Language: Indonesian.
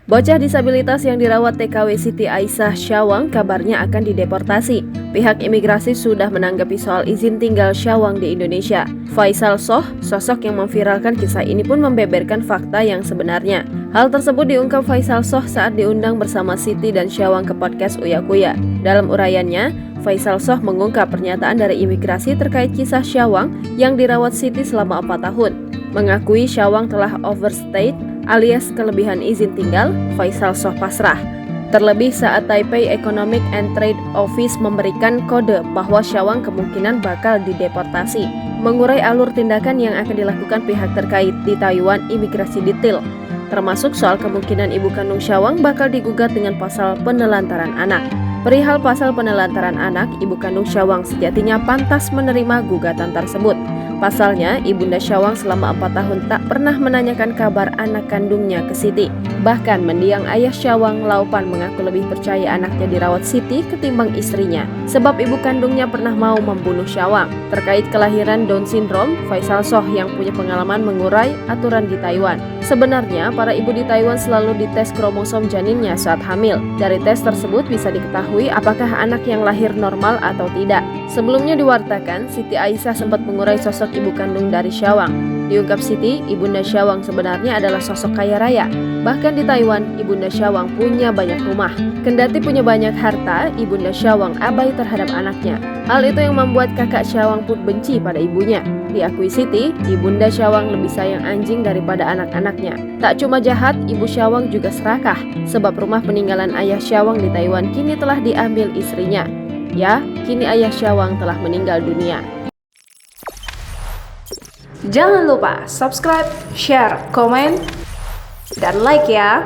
Bocah disabilitas yang dirawat TKW Siti Aisyah Syawang kabarnya akan dideportasi. Pihak imigrasi sudah menanggapi soal izin tinggal Syawang di Indonesia. Faisal Soh, sosok yang memviralkan kisah ini pun membeberkan fakta yang sebenarnya. Hal tersebut diungkap Faisal Soh saat diundang bersama Siti dan Syawang ke podcast Uya Kuya. Dalam uraiannya, Faisal Soh mengungkap pernyataan dari imigrasi terkait kisah Syawang yang dirawat Siti selama 4 tahun. Mengakui Syawang telah overstayed alias kelebihan izin tinggal, Faisal Soh pasrah. Terlebih saat Taipei Economic and Trade Office memberikan kode bahwa Syawang kemungkinan bakal dideportasi. Mengurai alur tindakan yang akan dilakukan pihak terkait di Taiwan, imigrasi detail, termasuk soal kemungkinan ibu kandung Syawang bakal digugat dengan pasal penelantaran anak. Perihal pasal penelantaran anak, ibu kandung Syawang sejatinya pantas menerima gugatan tersebut. Pasalnya, Ibunda Syawang selama 4 tahun tak pernah menanyakan kabar anak kandungnya ke Siti. Bahkan mendiang ayah Syawang, Laupan, mengaku lebih percaya anaknya dirawat Siti ketimbang istrinya, sebab ibu kandungnya pernah mau membunuh Syawang. Terkait kelahiran Down syndrome, Faisal Soh yang punya pengalaman mengurai aturan di Taiwan. Sebenarnya, para ibu di Taiwan selalu dites kromosom janinnya saat hamil. Dari tes tersebut bisa diketahui apakah anak yang lahir normal atau tidak. Sebelumnya diwartakan, Siti Aisyah sempat mengurai sosok ibu kandung dari Syawang. Diungkap Siti, Ibunda Syawang sebenarnya adalah sosok kaya raya. Bahkan di Taiwan, Ibunda Syawang punya banyak rumah. Kendati punya banyak harta, Ibunda Syawang abai terhadap anaknya. Hal itu yang membuat kakak Syawang pun benci pada ibunya. Diakui Siti, Ibunda Syawang lebih sayang anjing daripada anak-anaknya. Tak cuma jahat, Ibu Syawang juga serakah, sebab rumah peninggalan ayah Syawang di Taiwan kini telah diambil istrinya. Ya, kini ayah Syawang telah meninggal dunia. Jangan lupa subscribe, share, komen, dan like ya.